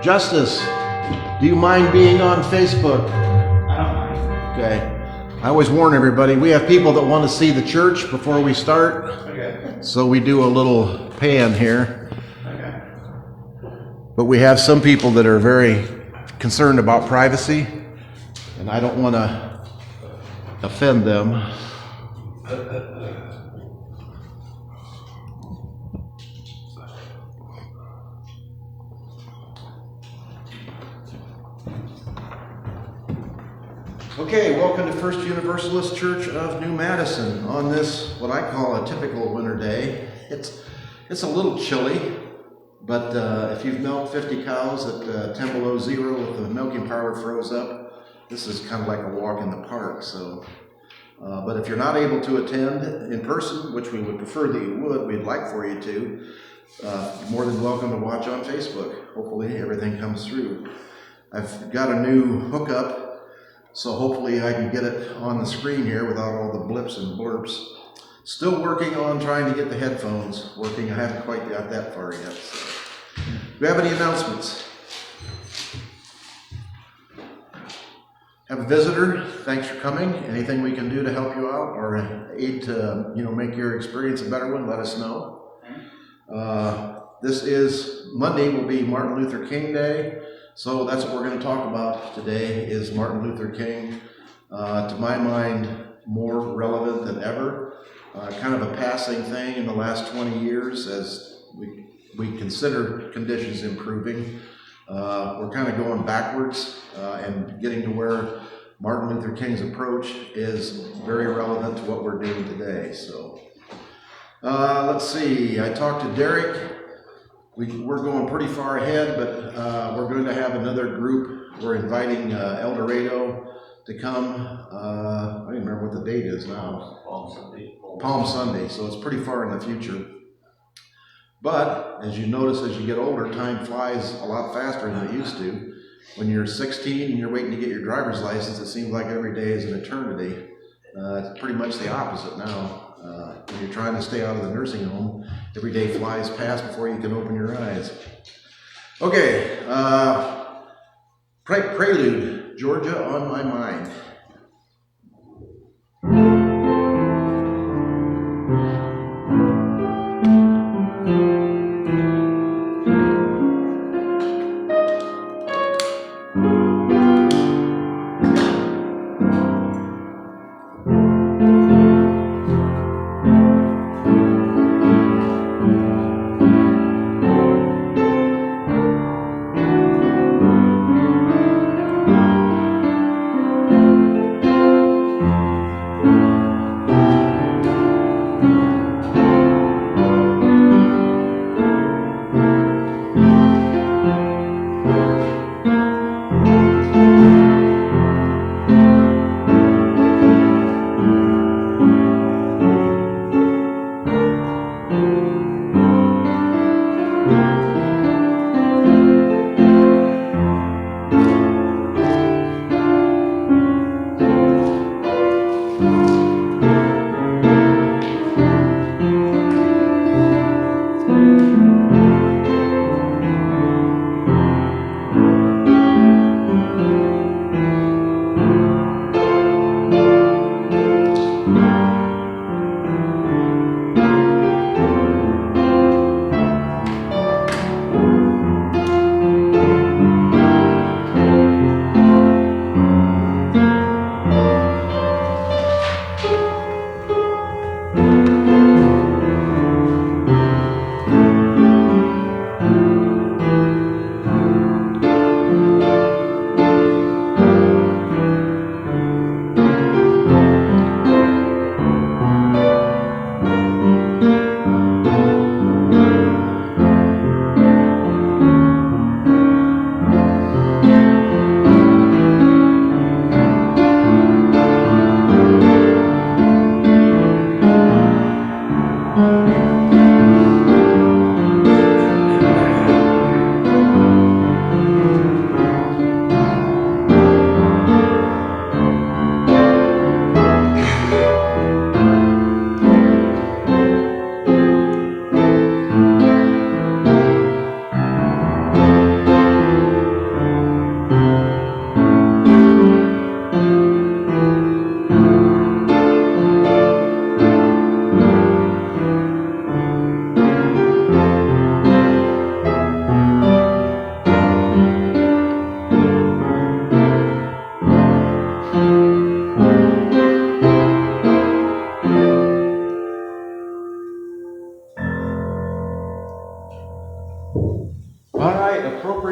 Justice, do you mind being on Facebook? I don't mind. Okay. I always warn everybody, we have people that want to see the church before we start. Okay. So we do a little pan here. Okay. But we have some people that are very concerned about privacy, and I don't want to offend them. Okay, welcome to First Universalist Church of New Madison on this, what I call a typical winter day. It's a little chilly, but if you've milked 50 cows at 10 below zero with the milking parlor froze up, this is kind of like a walk in the park. So, but if you're not able to attend in person, which we would prefer that you would, we'd like for you to, more than welcome to watch on Facebook. Hopefully everything comes through. I've got a new hookup, so hopefully I can get it on the screen here without all the blips and blurps. Still working on trying to get the headphones working. I haven't quite got that far yet. So. Do we have any announcements? Have a visitor? Thanks for coming. Anything we can do to help you out or aid to make your experience a better one, let us know. This is Monday will be Martin Luther King Day. So that's what we're going to talk about today is Martin Luther King. To my mind, more relevant than ever. Kind of a passing thing in the last 20 years as we consider conditions improving. We're kind of going backwards and getting to where Martin Luther King's approach is very relevant to what we're doing today. So let's see. I talked to Derek. We're going pretty far ahead, but we're going to have another group. We're inviting El Dorado to come. I don't remember what the date is now. Palm Sunday, so it's pretty far in the future. But as you notice, as you get older, time flies a lot faster than it used to. When you're 16 and you're waiting to get your driver's license, it seems like every day is an eternity. It's pretty much the opposite now. When you're trying to stay out of the nursing home, every day flies past before you can open your eyes. Okay, Prelude, Georgia on My Mind.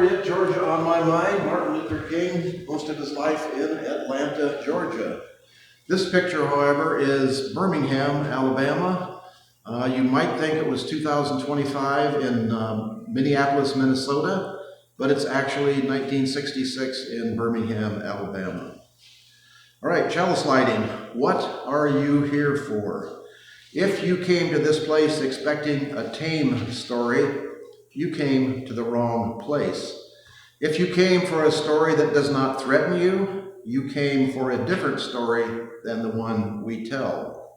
appropriate, Georgia on my mind. Martin Luther King, most of his life in Atlanta, Georgia. This picture, however, is Birmingham, Alabama. You might think it was 2025 in Minneapolis, Minnesota, but it's actually 1966 in Birmingham, Alabama. All right, chalice lighting. What are you here for? If you came to this place expecting a tame story, you came to the wrong place. If you came for a story that does not threaten you, you came for a different story than the one we tell.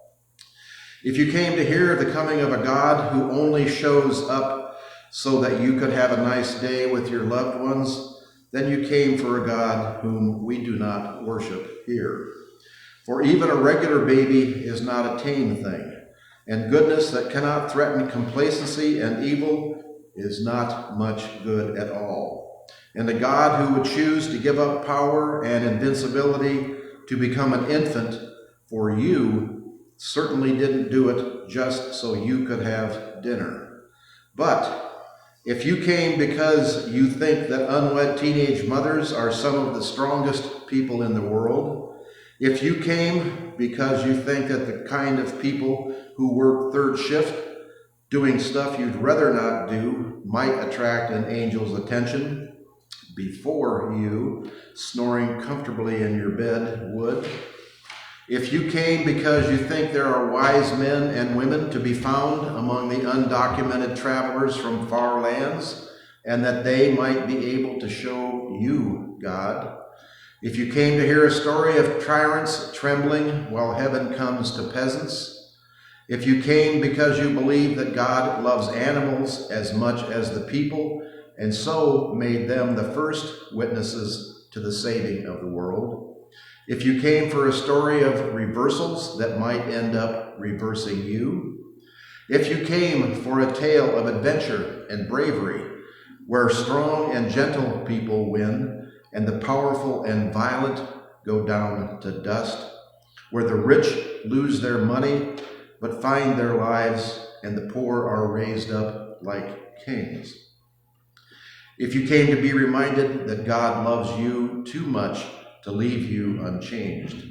If you came to hear the coming of a God who only shows up so that you could have a nice day with your loved ones, then you came for a God whom we do not worship here. For even a regular baby is not a tame thing, and goodness that cannot threaten complacency and evil is not much good at all. And a God who would choose to give up power and invincibility to become an infant for you certainly didn't do it just so you could have dinner. But if you came because you think that unwed teenage mothers are some of the strongest people in the world, if you came because you think that the kind of people who work third shift doing stuff you'd rather not do might attract an angel's attention before you, snoring comfortably in your bed, would. If you came because you think there are wise men and women to be found among the undocumented travelers from far lands, and that they might be able to show you God. If you came to hear a story of tyrants trembling while heaven comes to peasants, if you came because you believe that God loves animals as much as the people, and so made them the first witnesses to the saving of the world, if you came for a story of reversals that might end up reversing you, if you came for a tale of adventure and bravery, where strong and gentle people win, and the powerful and violent go down to dust, where the rich lose their money but find their lives, and the poor are raised up like kings. If you came to be reminded that God loves you too much to leave you unchanged,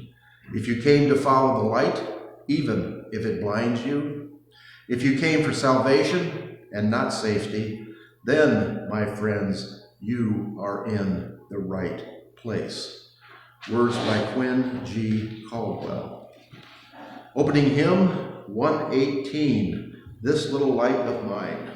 if you came to follow the light, even if it blinds you, if you came for salvation and not safety, then, my friends, you are in the right place. Words by Quinn G. Caldwell. Opening hymn 118, This Little Light of Mine.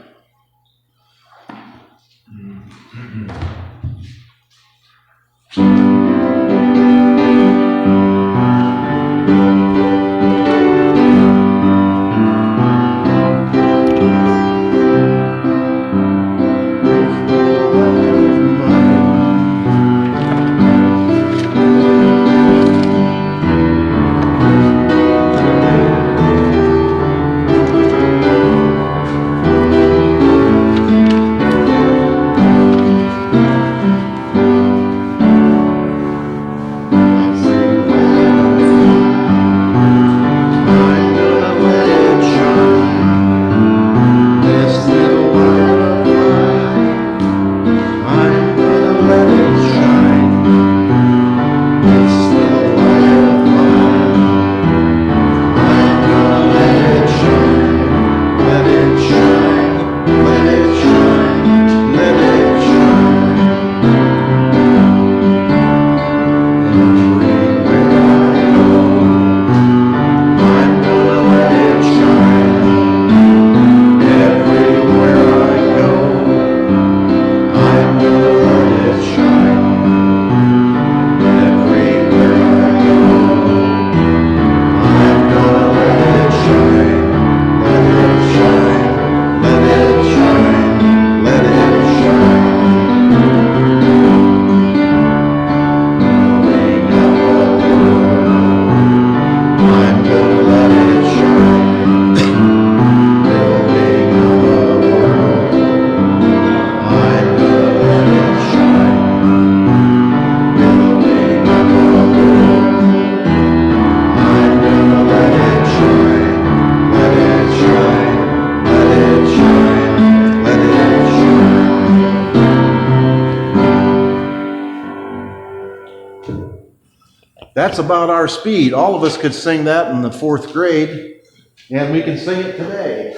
That's about our speed. All of us could sing that in the 4th grade, and we can sing it today.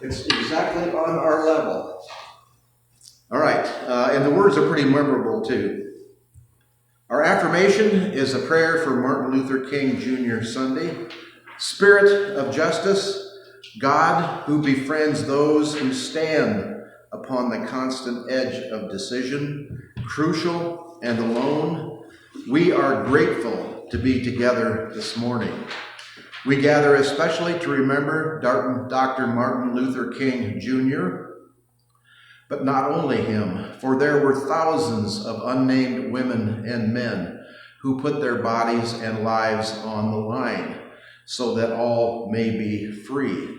It's exactly on our level. All right, and the words are pretty memorable too. Our affirmation is a prayer for Martin Luther King Jr. Sunday. Spirit of justice, God who befriends those who stand upon the constant edge of decision, crucial and alone, we are grateful to be together this morning. We gather especially to remember Dr. Martin Luther King Jr., but not only him, for there were thousands of unnamed women and men who put their bodies and lives on the line so that all may be free.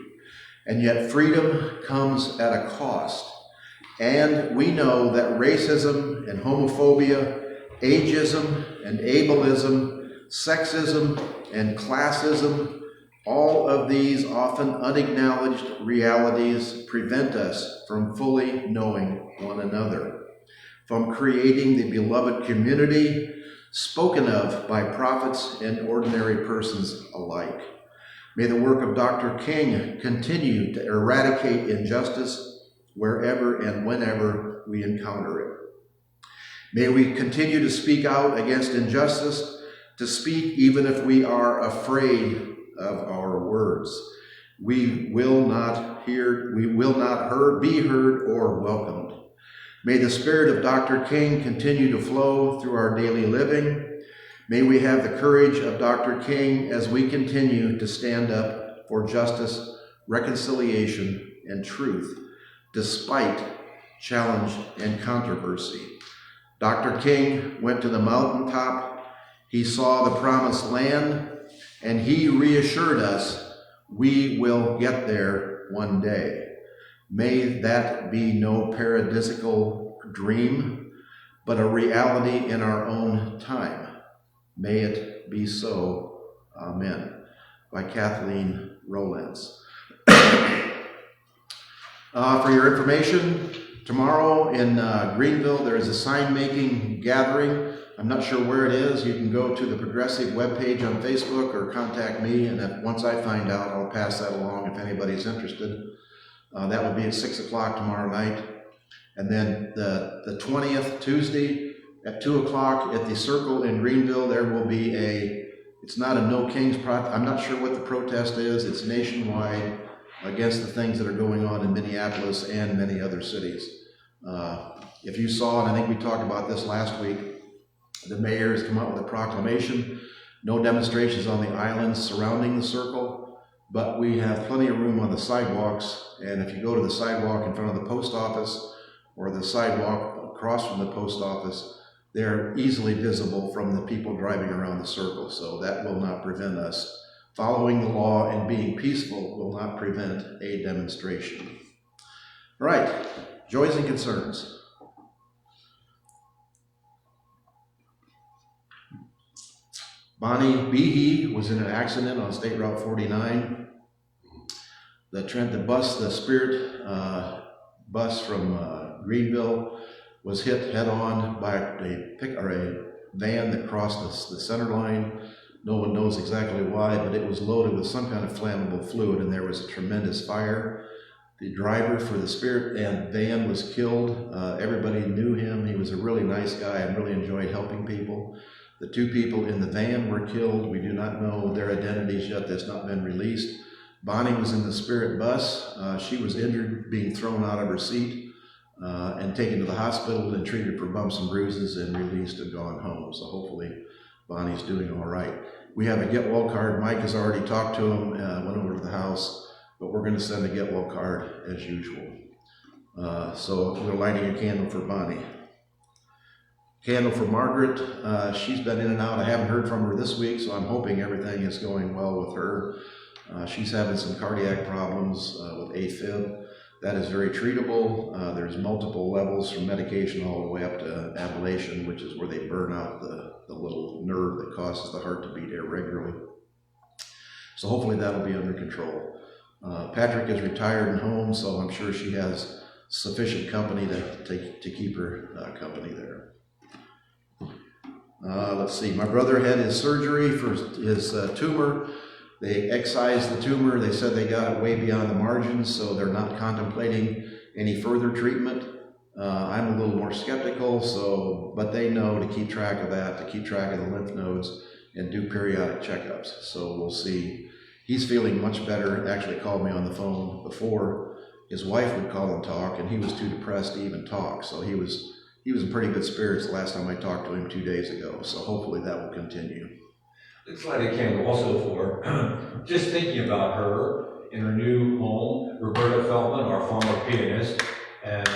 And yet freedom comes at a cost. And we know that racism and homophobia, ageism and ableism, sexism and classism, all of these often unacknowledged realities prevent us from fully knowing one another, from creating the beloved community spoken of by prophets and ordinary persons alike. May the work of Dr. King continue to eradicate injustice wherever and whenever we encounter it. May we continue to speak out against injustice, to speak even if we are afraid of our words. We will not be heard or welcomed. May the spirit of Dr. King continue to flow through our daily living. May we have the courage of Dr. King as we continue to stand up for justice, reconciliation, and truth, despite challenge and controversy. Dr. King went to the mountaintop. He saw the promised land, and he reassured us we will get there one day. May that be no paradisical dream, but a reality in our own time. May it be so. Amen. By Kathleen Rowlands. For your information, tomorrow in Greenville, there is a sign-making gathering. I'm not sure where it is. You can go to the Progressive webpage on Facebook or contact me, and once I find out, I'll pass that along if anybody's interested. That will be at 6 o'clock tomorrow night. And then the 20th, Tuesday, at 2 o'clock at the Circle in Greenville, there will be it's not a No Kings protest. I'm not sure what the protest is. It's nationwide against the things that are going on in Minneapolis and many other cities. If you saw, and I think we talked about this last week, the mayor has come out with a proclamation, no demonstrations on the islands surrounding the Circle, but we have plenty of room on the sidewalks, and if you go to the sidewalk in front of the post office or the sidewalk across from the post office, they're easily visible from the people driving around the Circle, so that will not prevent us. Following the law and being peaceful will not prevent a demonstration. All right, joys and concerns. Bonnie Behe was in an accident on State Route 49. The Spirit bus from Greenville was hit head-on by a van that crossed the center line. No one knows exactly why, but it was loaded with some kind of flammable fluid, and there was a tremendous fire. The driver for the Spirit and van was killed. Everybody knew him. He was a really nice guy and really enjoyed helping people. The 2 people in the van were killed. We do not know their identities yet. That's not been released. Bonnie was in the Spirit bus. She was injured, being thrown out of her seat and taken to the hospital and treated for bumps and bruises and released and gone home. So hopefully Bonnie's doing all right. We have a get well card. Mike has already talked to him, went over to the house, but we're going to send a get well card as usual. So we're lighting a candle for Bonnie. Candle for Margaret. She's been in and out. I haven't heard from her this week, so I'm hoping everything is going well with her. She's having some cardiac problems with AFib. That is very treatable. There's multiple levels from medication all the way up to ablation, which is where they burn out the little nerve that causes the heart to beat irregularly. So hopefully that'll be under control. Patrick is retired and home, so I'm sure she has sufficient company to keep her company there. Let's see, my brother had his surgery for his tumor. They excised the tumor. They said they got it way beyond the margins, so they're not contemplating any further treatment. I'm a little more skeptical, but they know to keep track of that, to keep track of the lymph nodes, and do periodic checkups. So we'll see. He's feeling much better. Actually called me on the phone before. His wife would call and talk, and he was too depressed to even talk. So he was in pretty good spirits the last time I talked to him 2 days ago. So hopefully that will continue. Let's light a candle also for just thinking about her in her new home, Roberta Feldman, our former pianist, and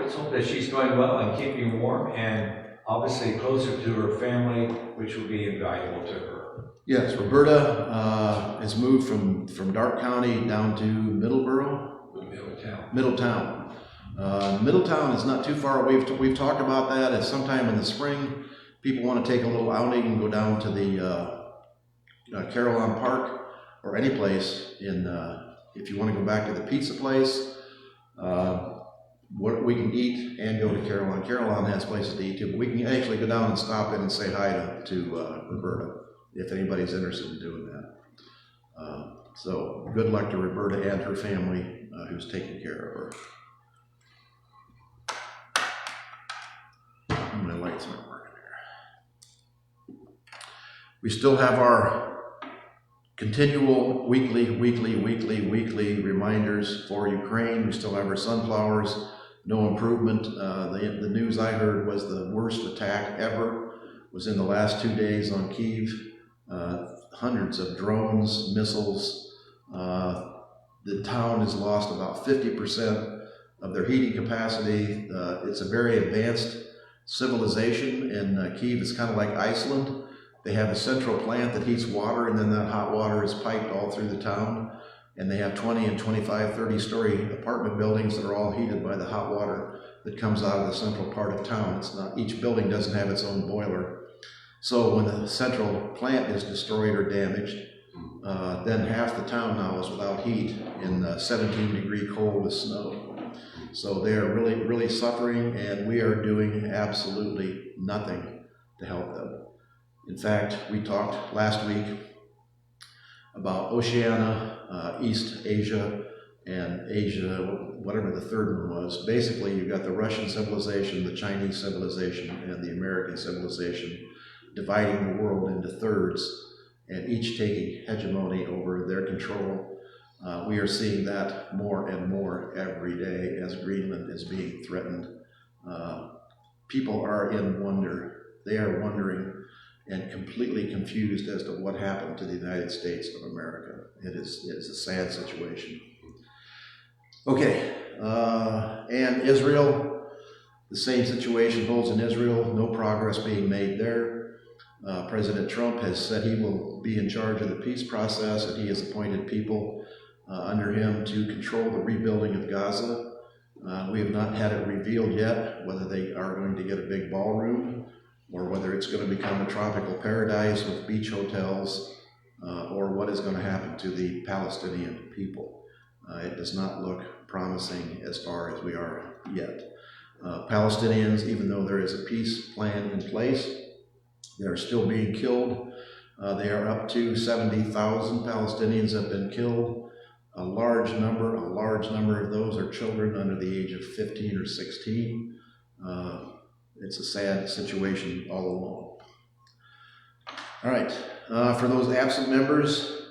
let's hope that she's doing well and keeping warm and obviously closer to her family, which will be invaluable to her. Yes, Roberta has moved from Dark County down to Middleborough. Middletown. Middletown is not too far away. We've talked about that. It's sometime in the spring. People want to take a little outing and go down to the Carillon Park or any place. If you want to go back to the pizza place, what we can eat and go to Carillon. Carillon has places to eat too, but we can actually go down and stop in and say hi to Roberta if anybody's interested in doing that. So good luck to Roberta and her family who's taking care of her. My lights aren't working here. We still have our continual weekly reminders for Ukraine. We still have our sunflowers. No improvement. The news I heard was the worst attack ever was in the last 2 days on Kyiv. Hundreds of drones, missiles. The town has lost about 50% of their heating capacity. It's a very advanced civilization, and Kyiv is kind of like Iceland. They have a central plant that heats water, and then that hot water is piped all through the town. And they have 20 and 25, 30-story apartment buildings that are all heated by the hot water that comes out of the central part of town. It's not, each building doesn't have its own boiler. So when the central plant is destroyed or damaged, then half the town now is without heat in 17-degree cold with snow. So they are really suffering, and we are doing absolutely nothing to help them. In fact, we talked last week about Oceania, East Asia, and Asia, whatever the third one was. Basically, you've got the Russian civilization, the Chinese civilization, and the American civilization dividing the world into thirds, and each taking hegemony over their control. We are seeing that more and more every day as Greenland is being threatened. People are in wonder. They are wondering and completely confused as to what happened to the United States of America. It is a sad situation. Okay, and Israel, the same situation holds in Israel. No progress being made there. President Trump has said he will be in charge of the peace process, and he has appointed people under him to control the rebuilding of Gaza. We have not had it revealed yet whether they are going to get a big ballroom or whether it's going to become a tropical paradise with beach hotels, or what is going to happen to the Palestinian people. It does not look promising as far as we are yet. Palestinians, even though there is a peace plan in place, they are still being killed. They are up to 70,000 Palestinians have been killed. A large number of those are children under the age of 15 or 16. It's a sad situation all along. All right, for those absent members,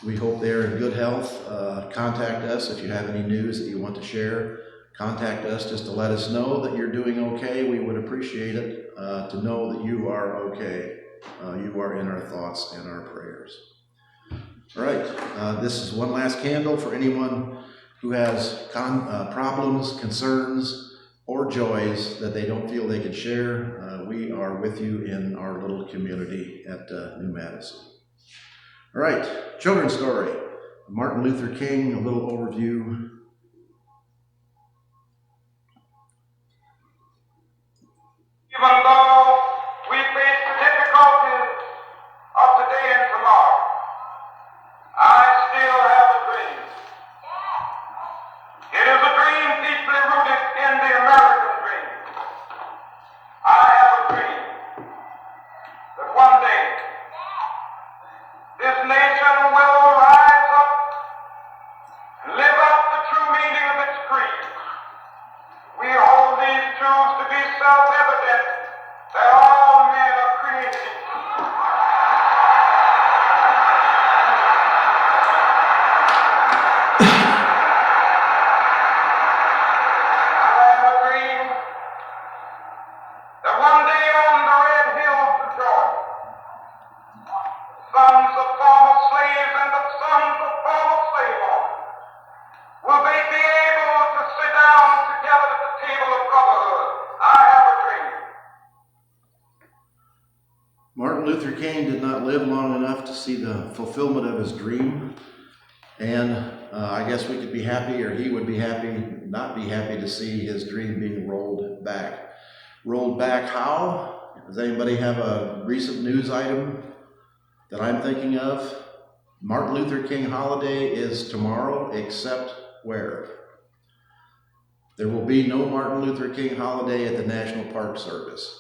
we hope they are in good health. Contact us if you have any news that you want to share. Contact us just to let us know that you're doing okay. We would appreciate it to know that you are okay. You are in our thoughts and our prayers. All right, this is one last candle for anyone who has problems, concerns, or joys that they don't feel they can share. We are with you in our little community at New Madison. All right, children's story. Martin Luther King, a little overview. Even though we face the difficulties of today and tomorrow, I still have a dream. It is a dream deeply rooted in the American dream. I have a dream live long enough to see the fulfillment of his dream. And I guess we could be happy, or he would be happy, not be happy to see his dream being rolled back. Rolled back how? Does anybody have a recent news item that I'm thinking of? Martin Luther King holiday is tomorrow, except where? There will be no Martin Luther King holiday at the National Park Service.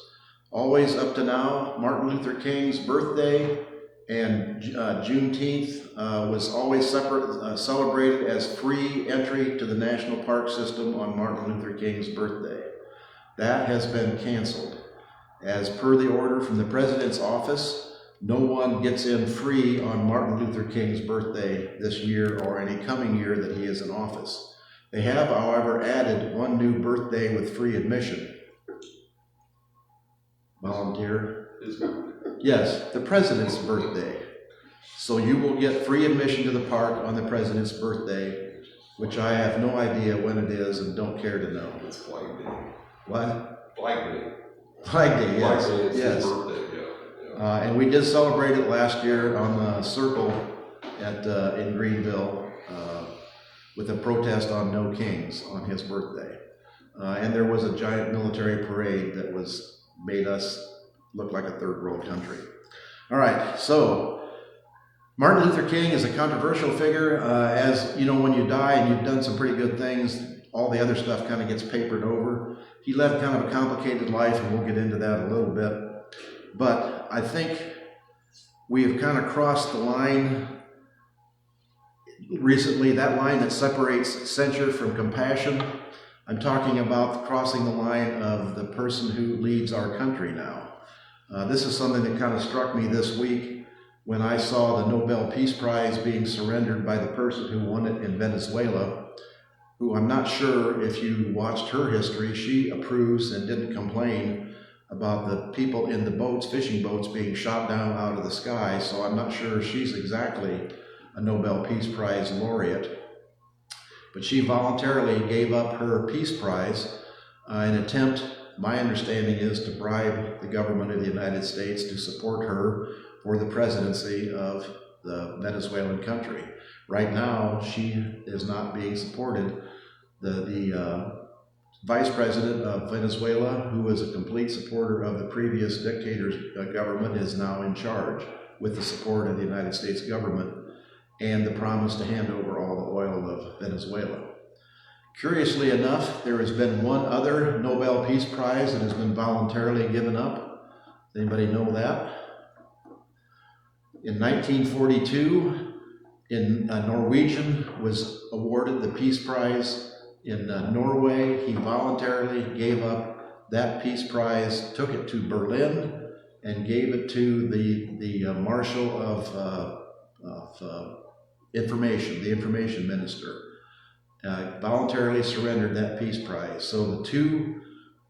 Always up to now, Martin Luther King's birthday and Juneteenth was always celebrated as free entry to the national park system on Martin Luther King's birthday. That has been canceled. As per the order from the President's office, no one gets in free on Martin Luther King's birthday this year or any coming year that he is in office. They have, however, added one new birthday with free admission. Volunteer? Yes, the President's birthday. So you will get free admission to the park on the President's birthday, which I have no idea when it is and don't care to know. It's Flag Day. What? Flag Day. Flag Day, yes. Flag Day, it's yes. his birthday, yeah. And we did celebrate it last year on the Circle in Greenville with a protest on No Kings on his birthday. And there was a giant military parade that made us look like a third world country. All right, so Martin Luther King is a controversial figure. As you know, when you die and you've done some pretty good things, all the other stuff kind of gets papered over. He led kind of a complicated life, and we'll get into that a little bit. But I think we have kind of crossed the line recently, that line that separates censure from compassion. I'm talking about crossing the line of the person who leads our country now. This is something that kind of struck me this week when I saw the Nobel Peace Prize being surrendered by the person who won it in Venezuela, who I'm not sure if you watched her history. She approves and didn't complain about the people in the boats, fishing boats, being shot down out of the sky, so I'm not sure she's exactly a Nobel Peace Prize laureate. But she voluntarily gave up her Peace Prize in an attempt, my understanding is, to bribe the government of the United States to support her for the presidency of the Venezuelan country. Right now, she is not being supported. The vice president of Venezuela, who was a complete supporter of the previous dictator's government, is now in charge with the support of the United States government and the promise to hand over all the oil of Venezuela. Curiously enough, there has been one other Nobel Peace Prize that has been voluntarily given up. Does anybody know that? In 1942, a Norwegian was awarded the Peace Prize in Norway. He voluntarily gave up that Peace Prize, took it to Berlin, and gave it to the Marshal of Information, the Information Minister. Voluntarily surrendered that Peace Prize. So the two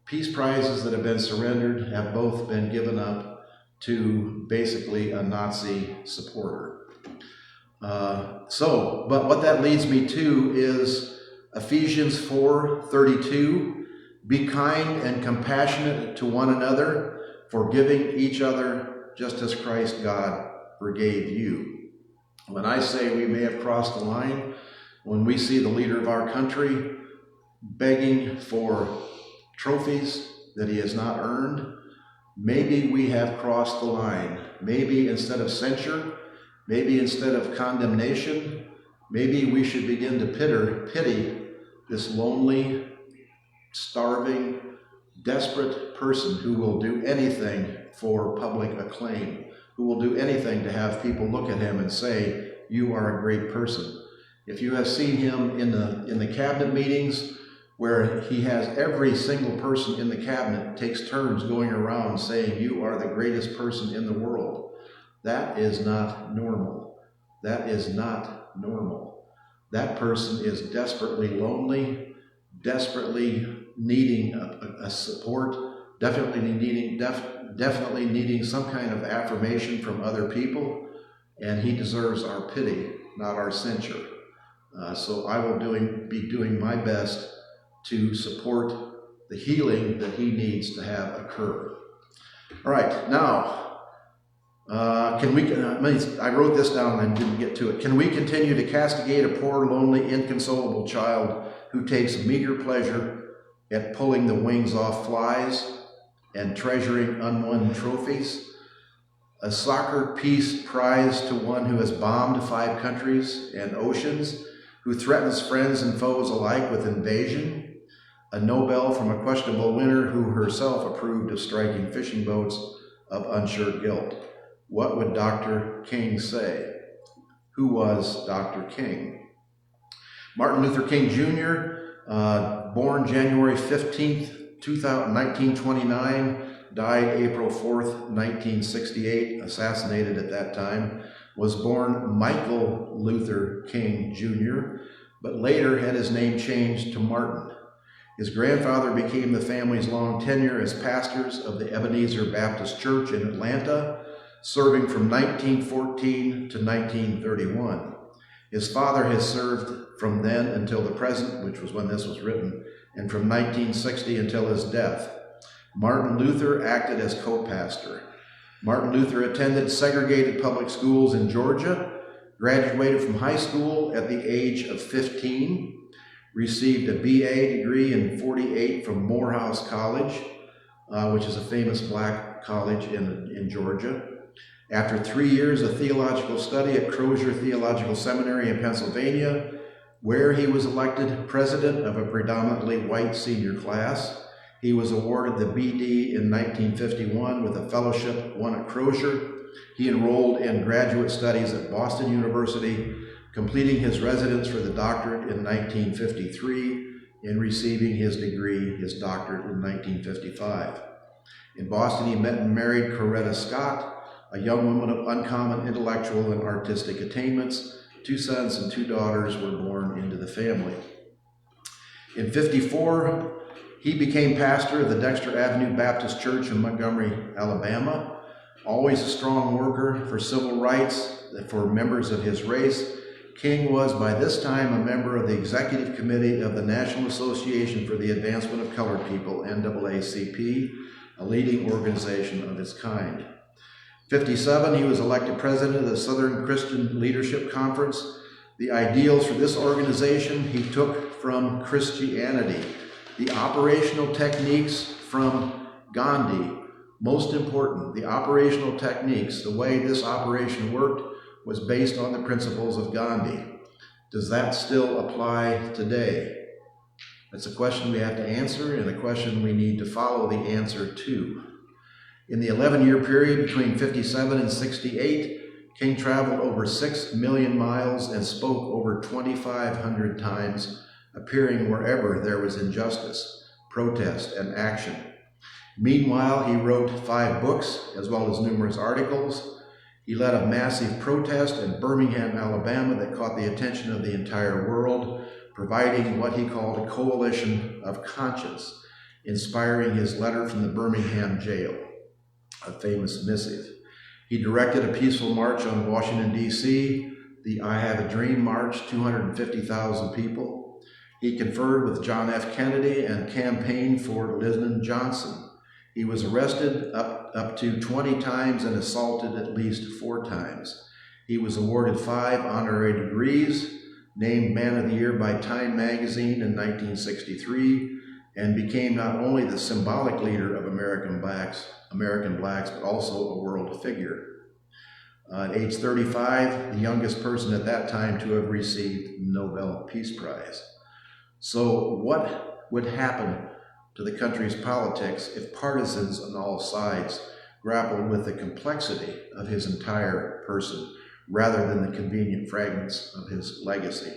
Peace Prizes that have been surrendered have both been given up to basically a Nazi supporter. But what that leads me to is Ephesians 4:32, be kind and compassionate to one another, forgiving each other just as Christ God forgave you. When I say we may have crossed the line, when we see the leader of our country begging for trophies that he has not earned, maybe we have crossed the line. Maybe instead of censure, maybe instead of condemnation, maybe we should begin to pity this lonely, starving, desperate person who will do anything for public acclaim, who will do anything to have people look at him and say, you are a great person. If you have seen him in the cabinet meetings where he has every single person in the cabinet takes turns going around saying, you are the greatest person in the world, that is not normal. That is not normal. That person is desperately lonely, desperately needing a support, definitely needing some kind of affirmation from other people, and he deserves our pity, not our censure. So I will be doing my best to support the healing that he needs to have occur. All right, now, I wrote this down and I didn't get to it. Can we continue to castigate a poor, lonely, inconsolable child who takes meager pleasure at pulling the wings off flies and treasuring unwon trophies? A soccer peace prize to one who has bombed 5 countries and oceans, who threatens friends and foes alike with invasion? A Nobel from a questionable winner who herself approved of striking fishing boats of unsure guilt. What would Dr. King say? Who was Dr. King? Martin Luther King Jr., born January 15th, 1929, died April 4th, 1968, assassinated at that time, was born Michael Luther King Jr., but later had his name changed to Martin. His grandfather became the family's long tenure as pastors of the Ebenezer Baptist Church in Atlanta, serving from 1914 to 1931. His father has served from then until the present, which was when this was written, and from 1960 until his death. Martin Luther acted as co-pastor. Martin Luther attended segregated public schools in Georgia, graduated from high school at the age of 15, received a BA degree in 48 from Morehouse College, which is a famous black college in Georgia. After 3 years of theological study at Crozier Theological Seminary in Pennsylvania, where he was elected president of a predominantly white senior class, he was awarded the BD in 1951 with a fellowship won at Crozier. He enrolled in graduate studies at Boston University, completing his residence for the doctorate in 1953 and receiving his degree, his doctorate, in 1955. In Boston, he met and married Coretta Scott, a young woman of uncommon intellectual and artistic attainments. 2 sons and 2 daughters were born into the family. In 1954, he became pastor of the Dexter Avenue Baptist Church in Montgomery, Alabama. Always a strong worker for civil rights for members of his race, King was by this time a member of the executive committee of the National Association for the Advancement of Colored People, NAACP, a leading organization of its kind. 1957, he was elected president of the Southern Christian Leadership Conference. The ideals for this organization he took from Christianity. The operational techniques from Gandhi. Most important, the operational techniques, the way this operation worked, was based on the principles of Gandhi. Does that still apply today? That's a question we have to answer and a question we need to follow the answer to. In the 11-year period between 57 and 68, King traveled over 6 million miles and spoke over 2,500 times, appearing wherever there was injustice, protest, and action. Meanwhile, he wrote 5 books, as well as numerous articles. He led a massive protest in Birmingham, Alabama that caught the attention of the entire world, providing what he called a coalition of conscience, inspiring his letter from the Birmingham jail, a famous missive. He directed a peaceful march on Washington, D.C., the I Have a Dream March, 250,000 people. He conferred with John F. Kennedy and campaigned for Lyndon Johnson. He was arrested up to 20 times and assaulted at least 4 times. He was awarded 5 honorary degrees, named Man of the Year by Time magazine in 1963, and became not only the symbolic leader of American blacks, but also a world figure. At age 35, the youngest person at that time to have received the Nobel Peace Prize. So what would happen to the country's politics if partisans on all sides grappled with the complexity of his entire person rather than the convenient fragments of his legacy?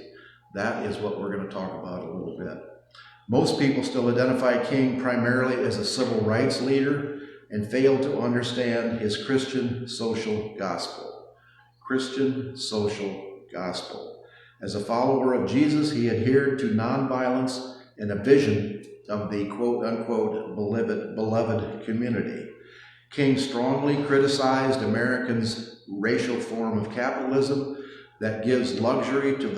That is what we're going to talk about a little bit. Most people still identify King primarily as a civil rights leader and fail to understand his Christian social gospel. Christian social gospel. As a follower of Jesus, he adhered to nonviolence and a vision of the quote-unquote beloved community. King strongly criticized Americans' racial form of capitalism that gives luxury to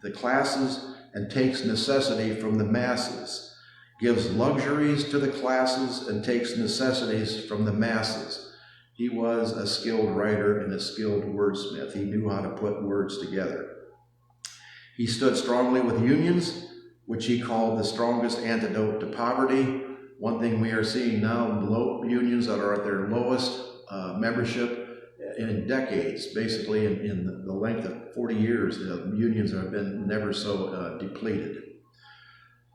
the classes and takes necessity from the masses. Gives luxuries to the classes and takes necessities from the masses. He was a skilled writer and a skilled wordsmith. He knew how to put words together. He stood strongly with unions, which he called the strongest antidote to poverty. One thing we are seeing now, unions that are at their lowest membership in decades, basically in the length of 40 years, the unions have been never so depleted.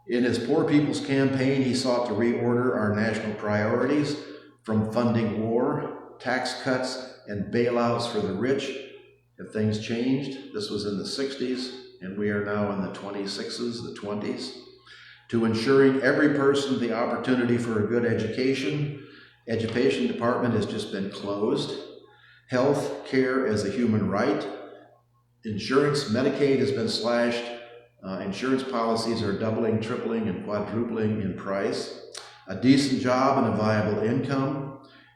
In his Poor People's Campaign, he sought to reorder our national priorities from funding war, tax cuts, and bailouts for the rich. Have things changed? This was in the 60s, and we are now in the 26s, the 20s. To ensuring every person the opportunity for a good education. Education department has just been closed. Health care as a human right. Insurance, Medicaid has been slashed. Insurance policies are doubling, tripling, and quadrupling in price. A decent job and a viable income.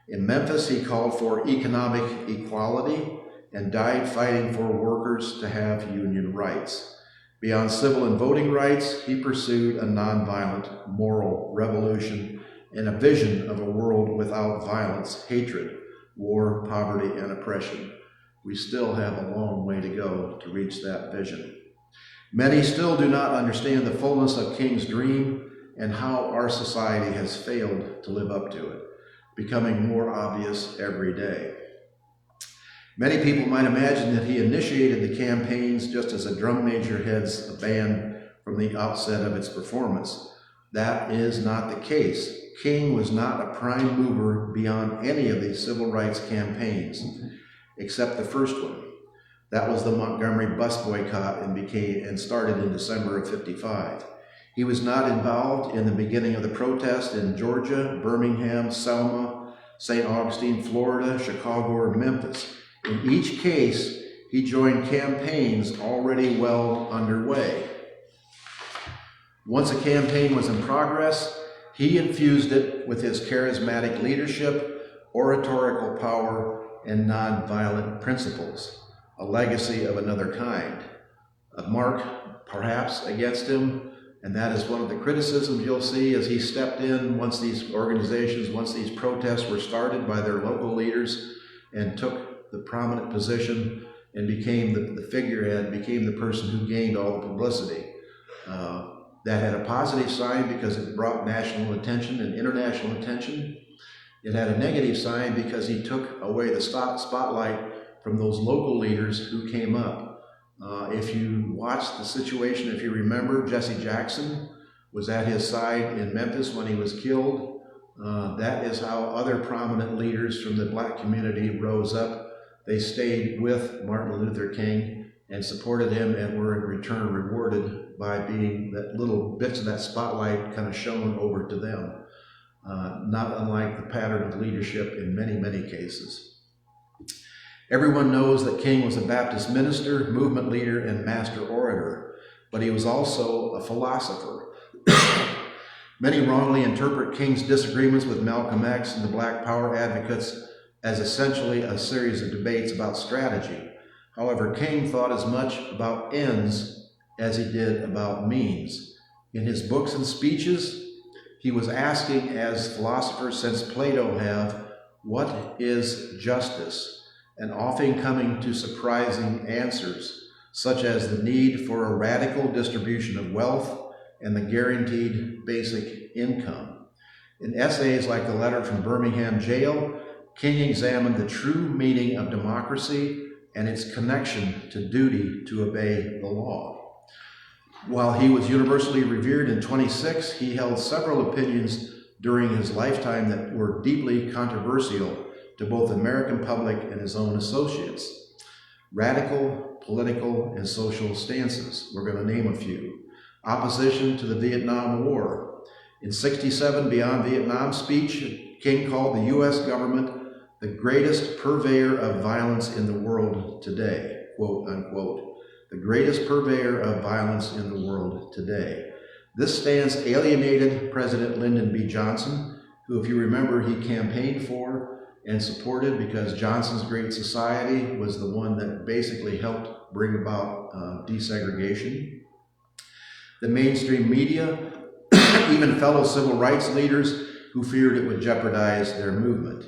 In Memphis, he called for economic equality and died fighting for workers to have union rights. Beyond civil and voting rights, he pursued a nonviolent moral revolution and a vision of a world without violence, hatred, war, poverty, and oppression. We still have a long way to go to reach that vision. Many still do not understand the fullness of King's dream and how our society has failed to live up to it, becoming more obvious every day. Many people might imagine that he initiated the campaigns just as a drum major heads a band from the outset of its performance. That is not the case. King was not a prime mover beyond any of these civil rights campaigns, except the first one. That was the Montgomery bus boycott and started in December of '55. He was not involved in the beginning of the protest in Georgia, Birmingham, Selma, St. Augustine, Florida, Chicago, or Memphis. In each case, he joined campaigns already well underway. Once a campaign was in progress, he infused it with his charismatic leadership, oratorical power, and nonviolent principles, a legacy of another kind. A mark, perhaps, against him, and that is one of the criticisms you'll see as he stepped in once these protests were started by their local leaders and took the prominent position and became the figurehead, became the person who gained all the publicity. That had a positive sign because it brought national attention and international attention. It had a negative sign because he took away the spotlight from those local leaders who came up. If you watch the situation, if you remember, Jesse Jackson was at his side in Memphis when he was killed. That is how other prominent leaders from the black community rose up. They stayed with Martin Luther King and supported him and were in return rewarded by being that little bits of that spotlight kind of shown over to them. Not unlike the pattern of leadership in many, many cases. Everyone knows that King was a Baptist minister, movement leader, and master orator, but he was also a philosopher. Many wrongly interpret King's disagreements with Malcolm X and the Black Power advocates as essentially a series of debates about strategy. However, King thought as much about ends as he did about means. In his books and speeches, he was asking, as philosophers since Plato have, what is justice? And often coming to surprising answers, such as the need for a radical distribution of wealth and the guaranteed basic income. In essays like the letter from Birmingham jail, King examined the true meaning of democracy and its connection to duty to obey the law. While he was universally revered in 26, he held several opinions during his lifetime that were deeply controversial to both the American public and his own associates. Radical, political, and social stances. We're going to name a few. Opposition to the Vietnam War. In '67, Beyond Vietnam speech, King called the U.S. government the greatest purveyor of violence in the world today, quote unquote. The greatest purveyor of violence in the world today. This stance alienated President Lyndon B. Johnson, who, if you remember, he campaigned for and supported because Johnson's Great Society was the one that basically helped bring about desegregation. The mainstream media, even fellow civil rights leaders who feared it would jeopardize their movement.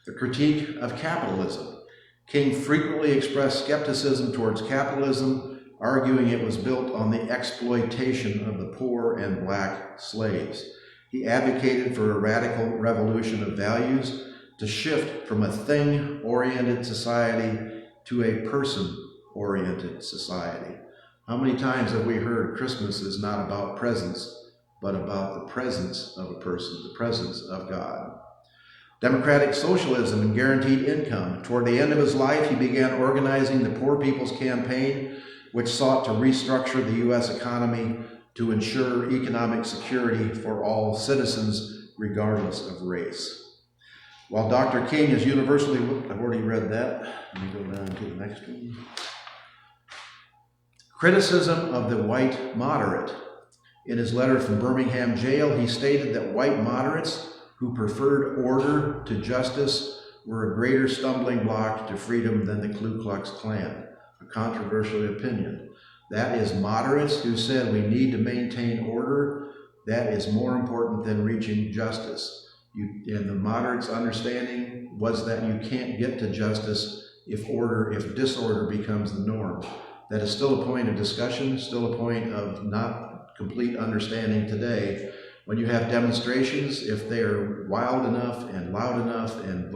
The critique of capitalism. King frequently expressed skepticism towards capitalism, arguing it was built on the exploitation of the poor and black slaves. He advocated for a radical revolution of values to shift from a thing-oriented society to a person-oriented society. How many times have we heard Christmas is not about presents, but about the presence of a person, the presence of God? Democratic socialism and guaranteed income. Toward the end of his life, he began organizing the Poor People's Campaign, which sought to restructure the U.S. economy to ensure economic security for all citizens, regardless of race. While Dr. King is universally, I've already read that. Let me go down to the next one. Criticism of the white moderate. In his letter from Birmingham jail, he stated that white moderates who preferred order to justice were a greater stumbling block to freedom than the Ku Klux Klan, a controversial opinion. That is moderates who said we need to maintain order. That is more important than reaching justice. And the moderates' understanding was that you can't get to justice if disorder becomes the norm. That is still a point of discussion, still a point of not complete understanding today. When you have demonstrations, if they are wild enough and loud enough and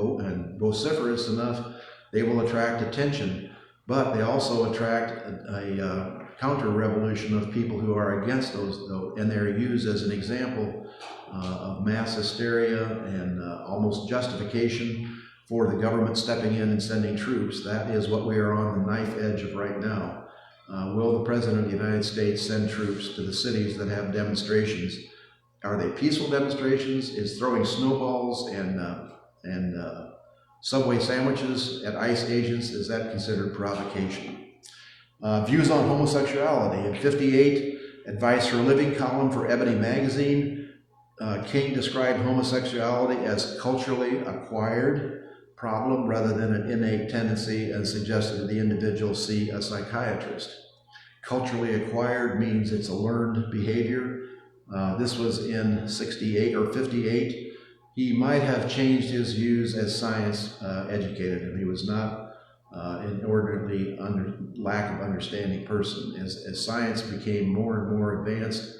vociferous enough, they will attract attention. But they also attract a counter-revolution of people who are against those, and they're used as an example of mass hysteria and almost justification for the government stepping in and sending troops. That is what we are on the knife edge of right now. Will the President of the United States send troops to the cities that have demonstrations? Are they peaceful demonstrations? Is throwing snowballs and Subway sandwiches at ICE agents, is that considered provocation? Views on homosexuality. In '58, Advice for a Living column for Ebony magazine, King described homosexuality as culturally acquired problem rather than an innate tendency, and suggested that the individual see a psychiatrist. Culturally acquired means it's a learned behavior. This was in 68 or 58. He might have changed his views as science educated him. He was not an inordinately lack of understanding person. As science became more and more advanced,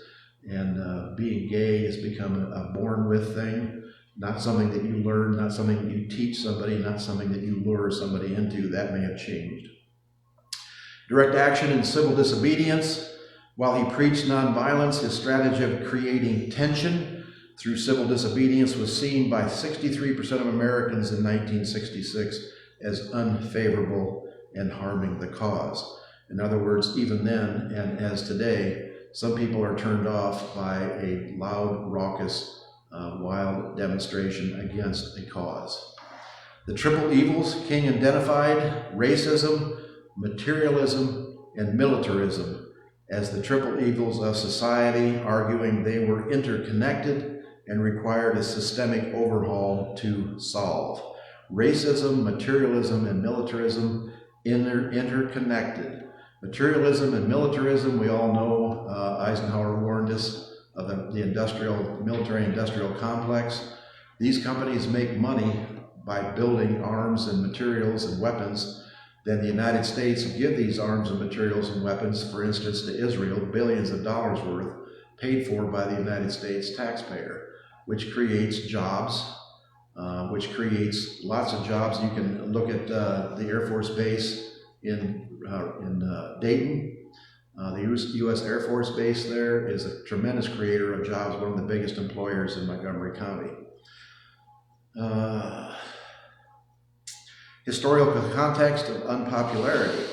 and being gay has become a born with thing, not something that you learn, not something that you teach somebody, not something that you lure somebody into, that may have changed. Direct action and civil disobedience. While he preached nonviolence, his strategy of creating tension through civil disobedience was seen by 63% of Americans in 1966 as unfavorable and harming the cause. In other words, even then, and as today, some people are turned off by a loud, raucous, wild demonstration against a cause. The triple evils King identified: racism, materialism, and militarism as the triple evils of society, arguing they were interconnected and required a systemic overhaul to solve. Racism, materialism, and militarism interconnected. Materialism and militarism, we all know, Eisenhower warned us of the military-industrial complex. These companies make money by building arms and materials and weapons. Then the United States give these arms and materials and weapons, for instance, to Israel, billions of dollars worth, paid for by the United States taxpayer, which creates jobs, which creates lots of jobs. You can look at the Air Force Base in Dayton. The U.S. Air Force Base there is a tremendous creator of jobs, one of the biggest employers in Montgomery County. Historical context of unpopularity.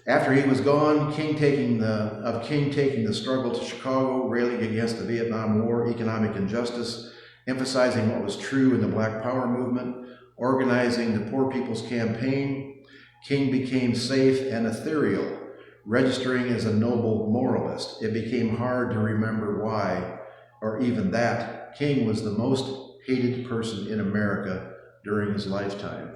After he was gone, King taking the struggle to Chicago, railing against the Vietnam War, economic injustice, emphasizing what was true in the Black Power movement, organizing the Poor People's Campaign, King became safe and ethereal, registering as a noble moralist. It became hard to remember why, or even that, King was the most hated person in America during his lifetime.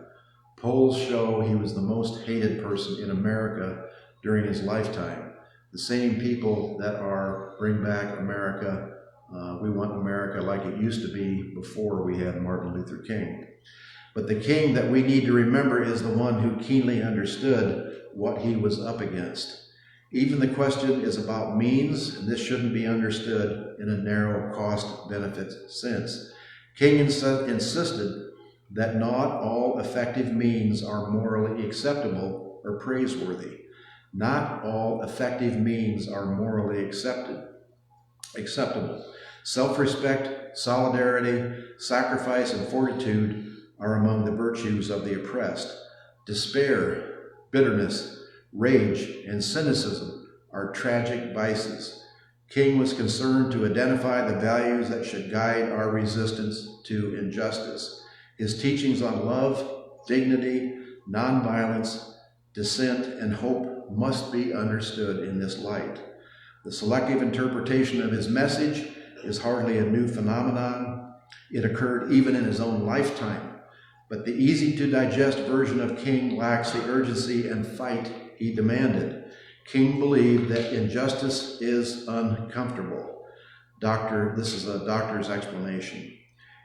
Polls show he was the most hated person in America during his lifetime. The same people that are bring back America, we want America like it used to be before we had Martin Luther King. But the king that we need to remember is the one who keenly understood what he was up against. Even the question is about means, and this shouldn't be understood in a narrow cost-benefit sense. King insisted that not all effective means are morally acceptable or praiseworthy. Not all effective means are morally acceptable. Self-respect, solidarity, sacrifice, and fortitude are among the virtues of the oppressed. Despair, bitterness, rage, and cynicism are tragic vices. King was concerned to identify the values that should guide our resistance to injustice. His teachings on love, dignity, nonviolence, dissent, and hope must be understood in this light. The selective interpretation of his message is hardly a new phenomenon. It occurred even in his own lifetime. But the easy-to-digest version of King lacks the urgency and fight he demanded. King believed that injustice is uncomfortable. This is a doctor's explanation.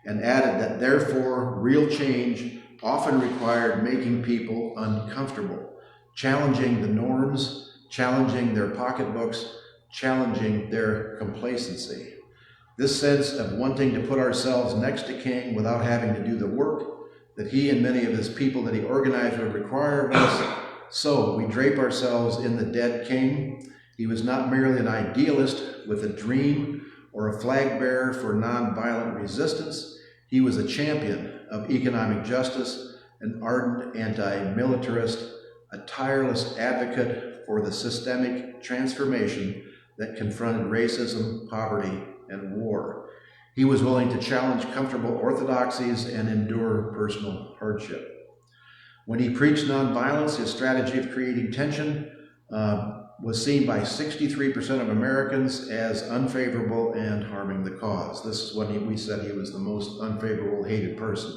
And added that therefore real change often required making people uncomfortable, challenging the norms, challenging their pocketbooks, challenging their complacency. This sense of wanting to put ourselves next to King without having to do the work that he and many of his people that he organized would require of us. So we drape ourselves in the dead king. He was not merely an idealist with a dream or a flag bearer for nonviolent resistance. He was a champion of economic justice, an ardent anti-militarist, a tireless advocate for the systemic transformation that confronted racism, poverty, and war. He was willing to challenge comfortable orthodoxies and endure personal hardship. When he preached nonviolence, his strategy of creating tension was seen by 63% of Americans as unfavorable and harming the cause. This is when we said he was the most unfavorable, hated person.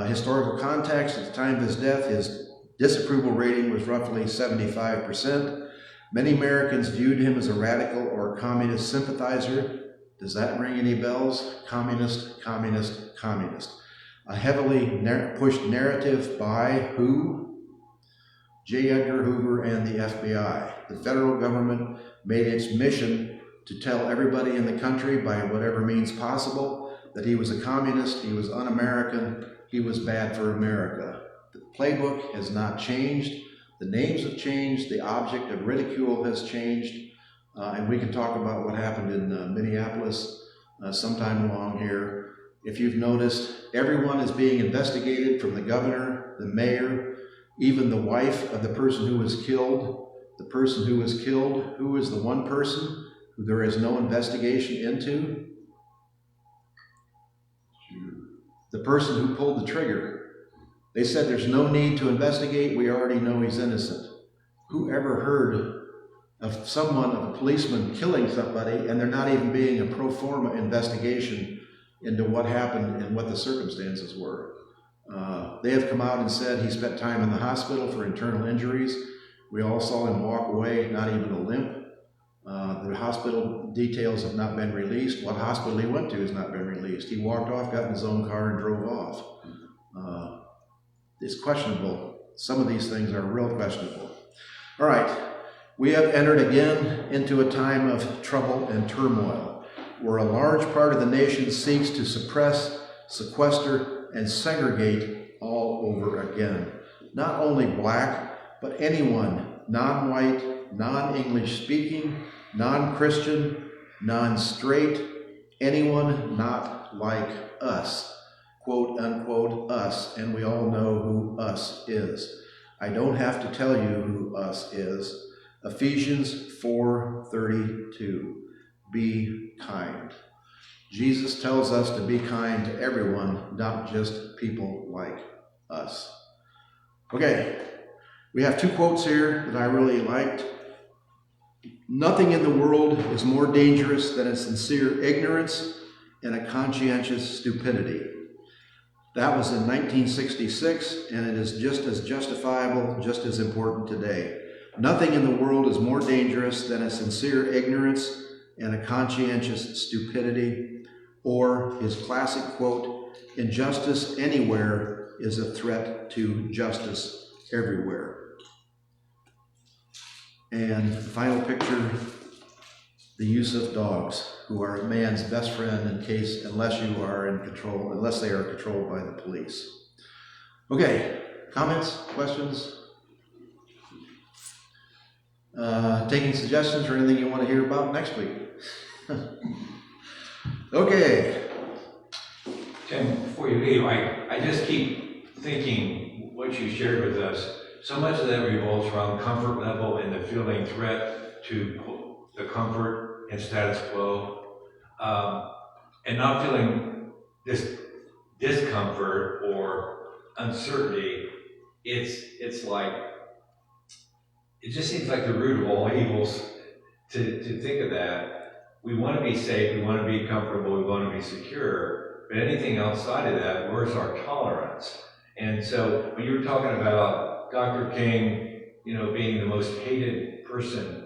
Historical context, at the time of his death, his disapproval rating was roughly 75%. Many Americans viewed him as a radical or communist sympathizer. Does that ring any bells? Communist, communist, communist. A heavily pushed narrative by who? J. Edgar Hoover and the FBI. The federal government made its mission to tell everybody in the country by whatever means possible that he was a communist, he was un-American, he was bad for America. The playbook has not changed. The names have changed. The object of ridicule has changed. And we can talk about what happened in Minneapolis sometime along here. If you've noticed, everyone is being investigated, from the governor, the mayor, even the wife of the person who was killed. The person who was killed, who is the one person who there is no investigation into? The person who pulled the trigger. They said there's no need to investigate, we already know he's innocent. Who ever heard of a policeman killing somebody and there not even being a pro forma investigation into what happened and what the circumstances were? They have come out and said he spent time in the hospital for internal injuries. We all saw him walk away, not even a limp. The hospital details have not been released. What hospital he went to has not been released. He walked off, got in his own car, and drove off. It's questionable. Some of these things are real questionable. All right, we have entered again into a time of trouble and turmoil, where a large part of the nation seeks to suppress, sequester, and segregate all over again. Not only black, but anyone non-white, non-English speaking, non-Christian, non-straight, anyone not like us, quote unquote us, and we all know who us is. I don't have to tell you who us is. Ephesians 4:32, be kind. Jesus tells us to be kind to everyone, not just people like us. Okay, we have two quotes here that I really liked. Nothing in the world is more dangerous than a sincere ignorance and a conscientious stupidity. That was in 1966, and it is just as justifiable, just as important today. Nothing in the world is more dangerous than a sincere ignorance and a conscientious stupidity. Or his classic quote, injustice anywhere is a threat to justice everywhere. And the final picture, the use of dogs, who are a man's best friend unless you are in control, unless they are controlled by the police. Okay, comments, questions? Taking suggestions or anything you want to hear about next week? Okay. Tim, before you leave, I just keep thinking what you shared with us, so much of that revolves around comfort level and the feeling threat to the comfort and status quo, and not feeling this discomfort or uncertainty. It's like, it just seems like the root of all evils to think of that. We want to be safe, we want to be comfortable, we want to be secure, but anything outside of that, where's our tolerance? And so when you were talking about Dr. King, being the most hated person,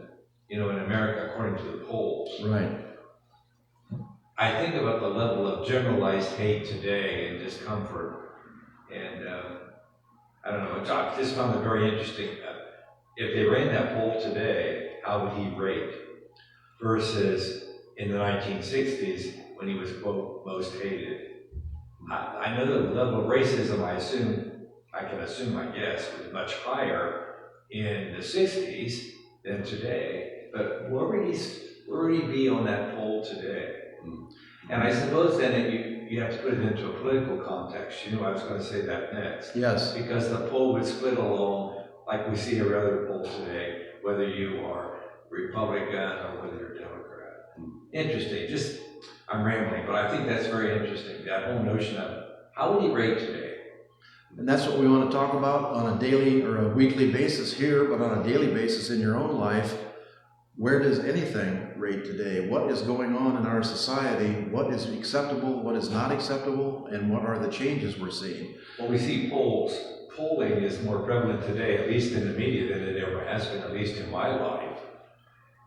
in America according to the polls. Right. I think about the level of generalized hate today and discomfort, and I don't know, I just found it very interesting. If they ran that poll today, how would he rate? Versus in the 1960s when he was, quote, most hated. I know the level of racism, I guess, was much higher in the 60s than today. But where would he be on that poll today? And I suppose then that you have to put it into a political context. I was going to say that next. Yes. Because the poll would split along, like we see every other poll today, whether you are Republican or whether you're Democrat. Interesting. I'm rambling, but I think that's very interesting, that whole notion of how would he rate today? And that's what we want to talk about on a daily or a weekly basis here, but on a daily basis in your own life. Where does anything rate today? What is going on in our society? What is acceptable? What is not acceptable? And what are the changes we're seeing? Well, we see polls. Polling is more prevalent today, at least in the media, than it ever has been, at least in my life.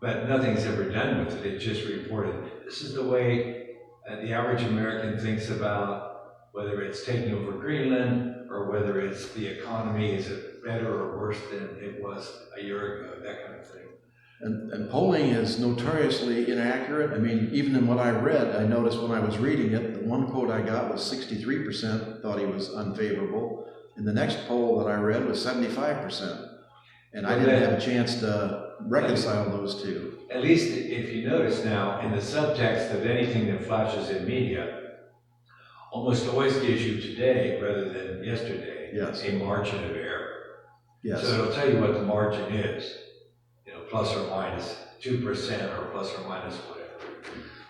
But nothing's ever done with it. It's just reported. This is the way the average American thinks about whether it's taking over Greenland or whether it's the economy, is it better or worse than it was a year ago, that kind of thing. And polling is notoriously inaccurate. I mean, even in what I read, I noticed when I was reading it, the one quote I got was 63% thought he was unfavorable. And the next poll that I read was 75%. And I didn't have a chance to reconcile those two. At least if you notice now, in the subtext of anything that flashes in media, almost always gives you today rather than yesterday, yes, a margin of error. Yes. So it'll tell you what the margin is, plus or minus 2% or plus or minus whatever.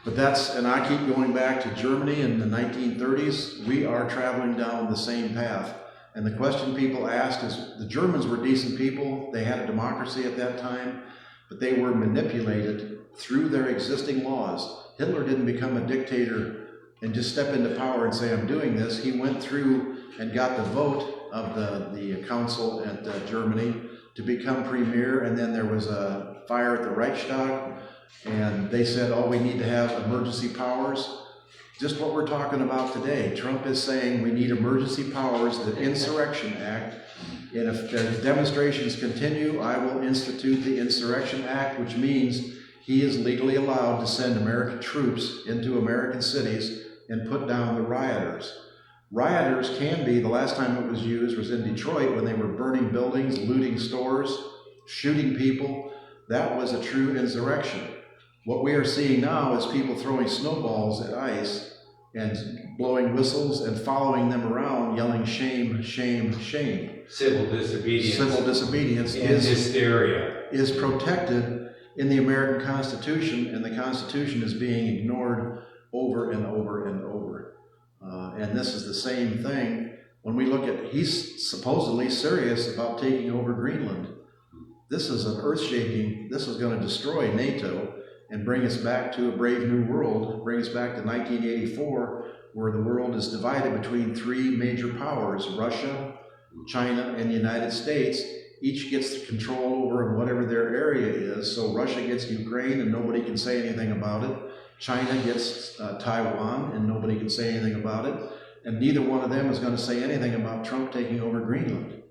But and I keep going back to Germany in the 1930s. We are traveling down the same path. And the question people asked is, the Germans were decent people. They had a democracy at that time, but they were manipulated through their existing laws. Hitler didn't become a dictator and just step into power and say, I'm doing this. He went through and got the vote of the council at Germany to become premier, and then there was a fire at the Reichstag, and they said, oh, we need to have emergency powers. Just what we're talking about today. Trump is saying we need emergency powers, the Insurrection Act, and if the demonstrations continue, I will institute the Insurrection Act, which means he is legally allowed to send American troops into American cities and put down the rioters. Rioters can be, the last time it was used was in Detroit when they were burning buildings, looting stores, shooting people. That was a true insurrection. What we are seeing now is people throwing snowballs at ICE and blowing whistles and following them around, yelling shame, shame, shame. Civil disobedience. Civil disobedience is protected in the American Constitution, and the Constitution is being ignored over and over and over. And this is the same thing when we look at, he's supposedly serious about taking over Greenland. This is an earth-shaking, this is going to destroy NATO and bring us back to a brave new world, bring us back to 1984, where the world is divided between three major powers, Russia, China, and the United States. Each gets the control over whatever their area is. So Russia gets Ukraine and nobody can say anything about it. China gets Taiwan and nobody can say anything about it. and neither one of them is going to say anything about Trump taking over Greenland.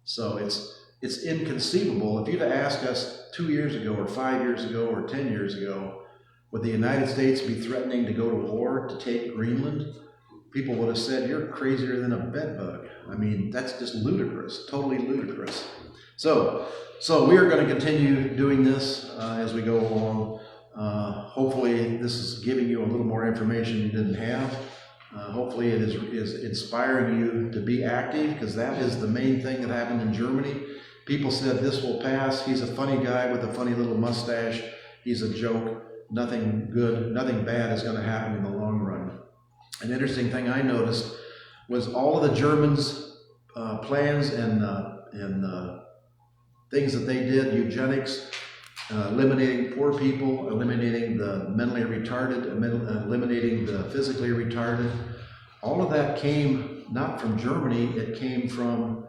So it's inconceivable. If you'd have asked us 2 years ago or 5 years ago or 10 years ago, would the United States be threatening to go to war to take Greenland? People would have said, you're crazier than a bedbug. I mean, that's just ludicrous, totally ludicrous. So we are going to continue doing this as we go along. Hopefully this is giving you a little more information you didn't have. Hopefully it is inspiring you to be active, because that is the main thing that happened in Germany. People said this will pass. He's a funny guy with a funny little mustache. He's a joke. Nothing good, nothing bad is going to happen in the long run. An interesting thing I noticed was all of the Germans' plans and things that they did, eugenics, eliminating poor people, eliminating the mentally retarded, eliminating the physically retarded. All of that came not from Germany, it came from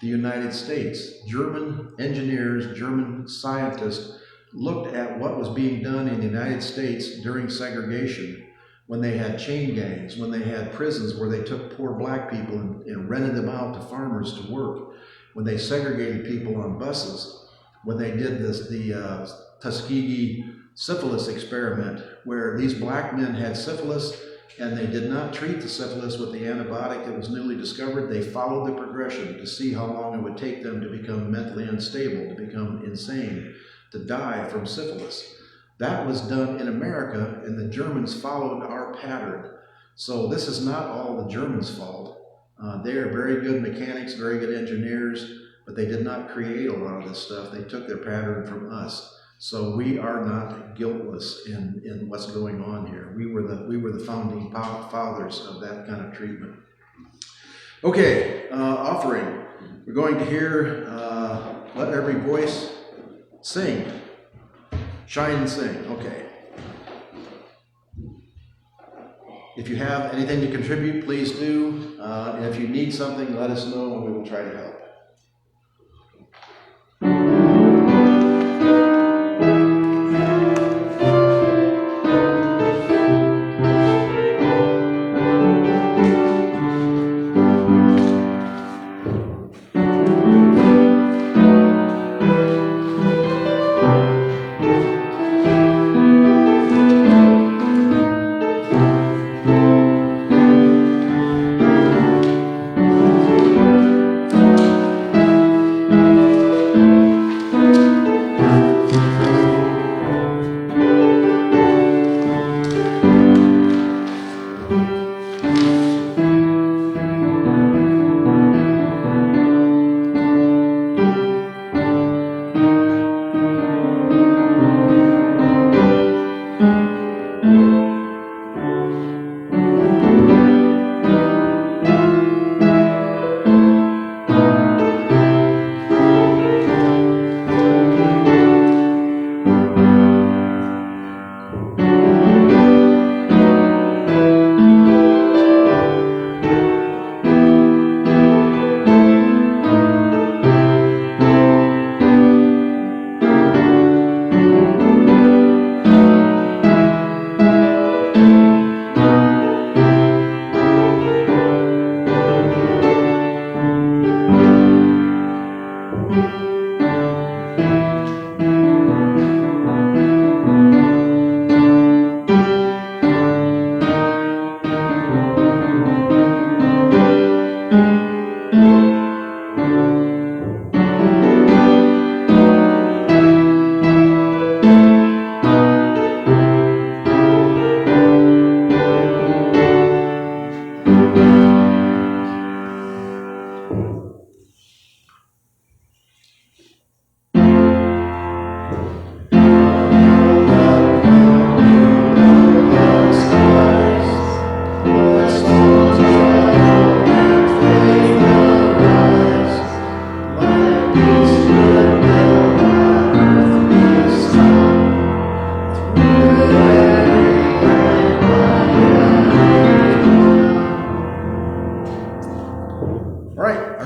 the United States. German engineers, German scientists looked at what was being done in the United States during segregation, when they had chain gangs, when they had prisons where they took poor black people and rented them out to farmers to work, when they segregated people on buses, when they did the Tuskegee syphilis experiment, where these black men had syphilis and they did not treat the syphilis with the antibiotic that was newly discovered. They followed the progression to see how long it would take them to become mentally unstable, to become insane, to die from syphilis. That was done in America, and the Germans followed our pattern. So this is not all the Germans' fault. They are very good mechanics, very good engineers, but they did not create a lot of this stuff. They took their pattern from us. So we are not guiltless in what's going on here. We were the founding fathers of that kind of treatment. Okay, offering. We're going to hear Let Every Voice Sing. Shine and sing. Okay. If you have anything to contribute, please do. And if you need something, let us know and we will try to help.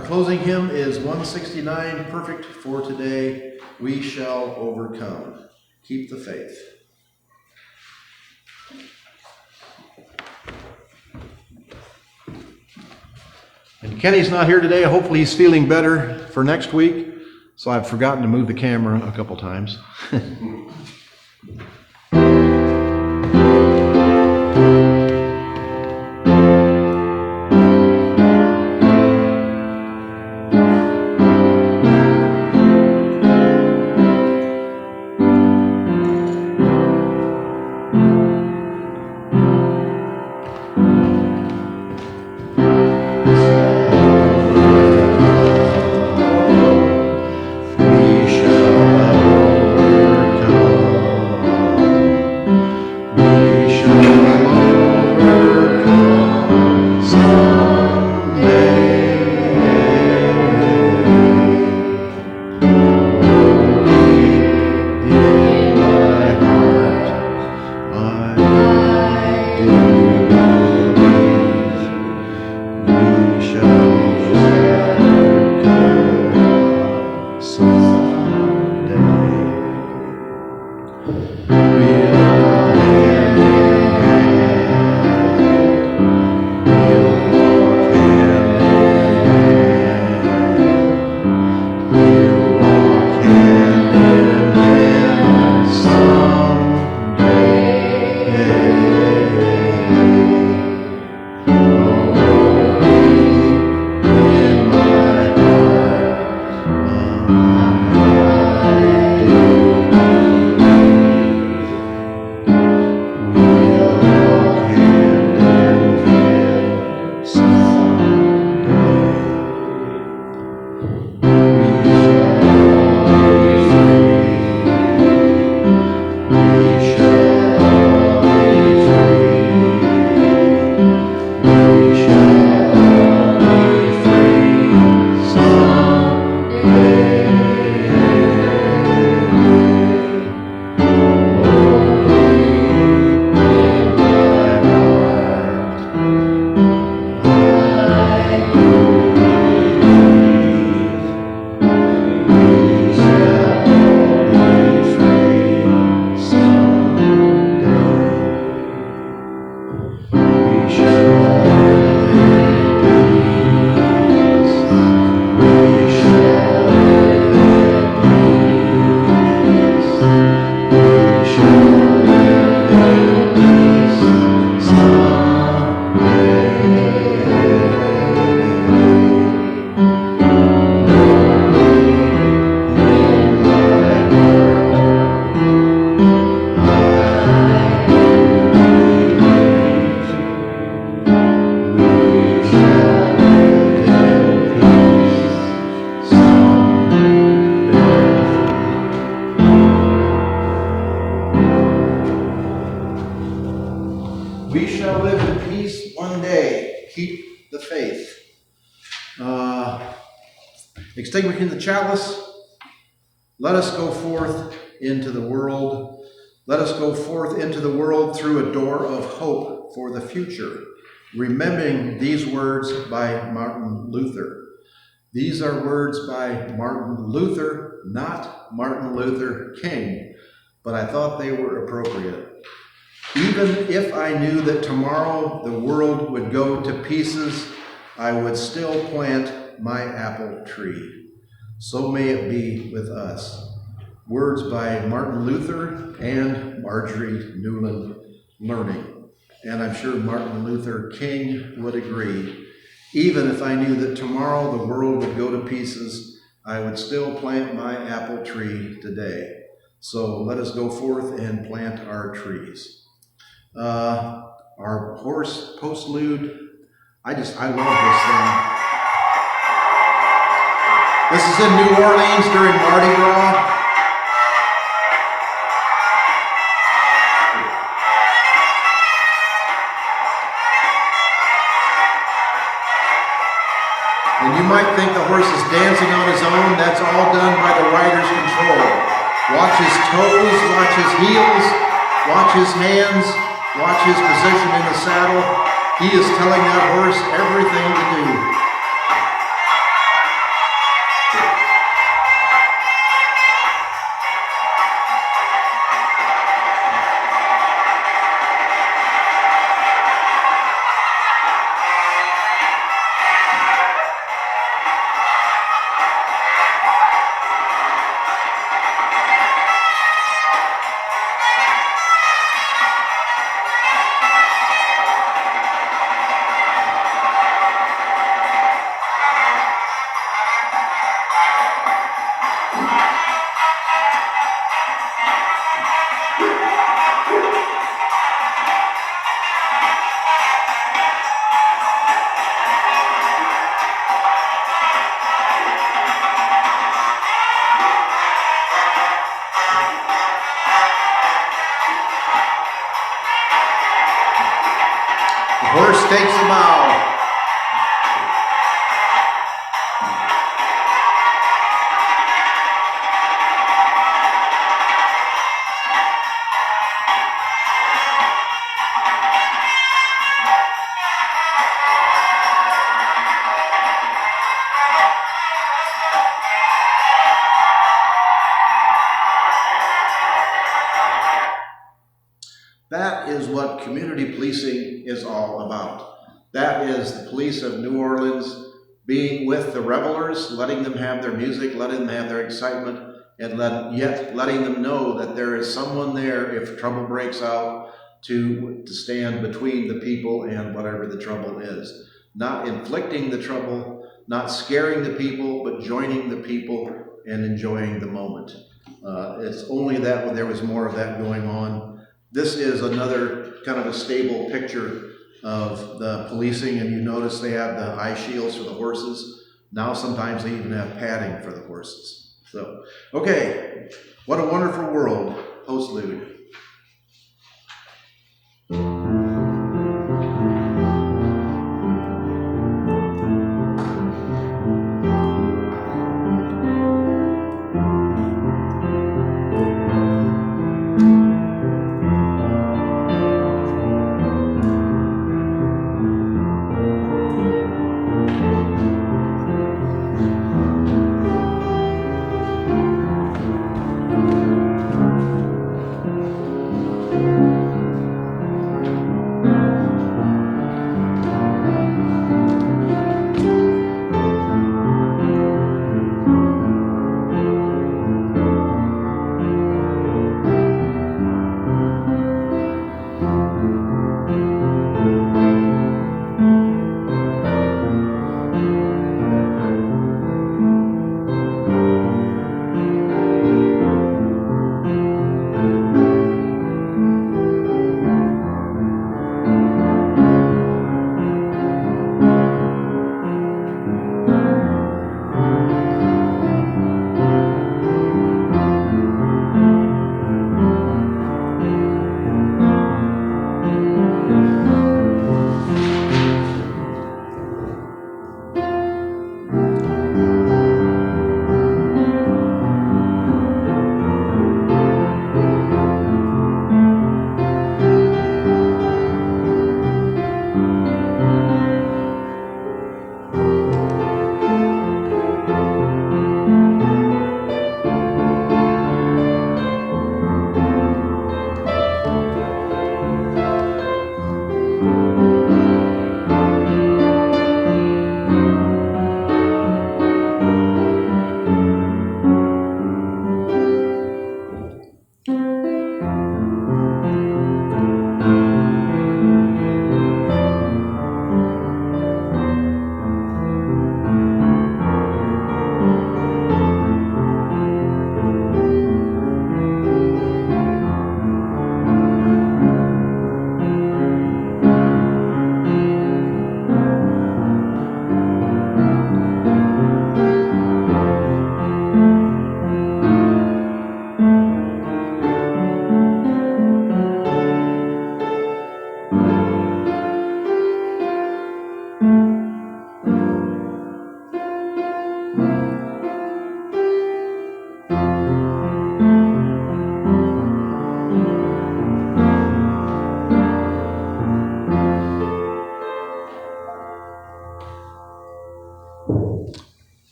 Closing hymn is 169, perfect for today. We shall overcome. Keep the faith. Kenny's not here today. Hopefully he's feeling better for next week. So I've forgotten to move the camera a couple times. We shall live in peace one day. Keep the faith. Extinguishing the chalice. Let us go forth into the world. Let us go forth into the world through a door of hope for the future, remembering these words by Martin Luther. These are words by Martin Luther, not Martin Luther King, but I thought they were appropriate. Even if I knew that tomorrow the world would go to pieces, I would still plant my apple tree. So may it be with us. Words by Martin Luther and Marjorie Newland Learning. And I'm sure Martin Luther King would agree. Even if I knew that tomorrow the world would go to pieces, I would still plant my apple tree today. So let us go forth and plant our trees. Our horse postlude, I love this thing. This is in New Orleans during Mardi Gras. And you might think the horse is dancing on his own. That's all done by the rider's control. Watch his toes, watch his heels, watch his hands. Watch his position in the saddle. He is telling that horse everything to do. takes a bow. That is what community policing is all about. That is the police of New Orleans being with the revelers, letting them have their music, letting them have their excitement, and yet letting them know that there is someone there if trouble breaks out to stand between the people and whatever the trouble is. Not inflicting the trouble, not scaring the people, but joining the people and enjoying the moment. It's only that when there was more of that going on. This is another kind of a stable picture of the policing, and you notice they have the eye shields for the horses. Now sometimes they even have padding for the horses. So, okay, what a wonderful world, postlude.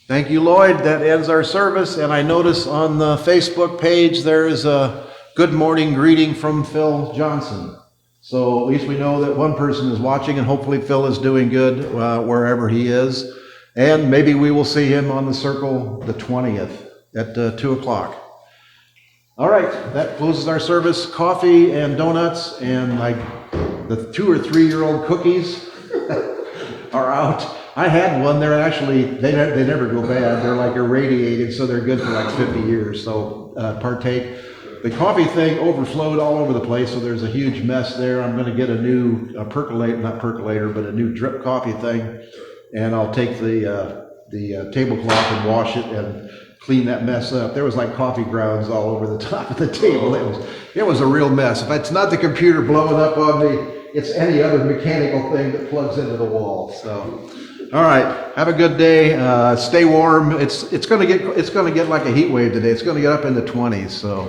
Thank you, Lloyd. That ends our service. And I notice on the Facebook page there is a good morning greeting from Phil Johnson. So at least we know that one person is watching, and hopefully Phil is doing good wherever he is. And maybe we will see him on the circle the 20th at 2 o'clock. All right, that closes our service. Coffee and donuts and the 2 or 3 year old cookies are out. I had one. They're actually, they never go bad. They're like irradiated, so they're good for like 50 years. So partake. The coffee thing overflowed all over the place, so there's a huge mess there. I'm going to get a new not percolator, but a new drip coffee thing, and I'll take the tablecloth and wash it and clean that mess up. There was like coffee grounds all over the top of the table. It was a real mess. If it's not the computer blowing up on me, it's any other mechanical thing that plugs into the wall, so. All right, have a good day, stay warm. It's gonna get like a heat wave today. It's gonna get up in the 20s, so.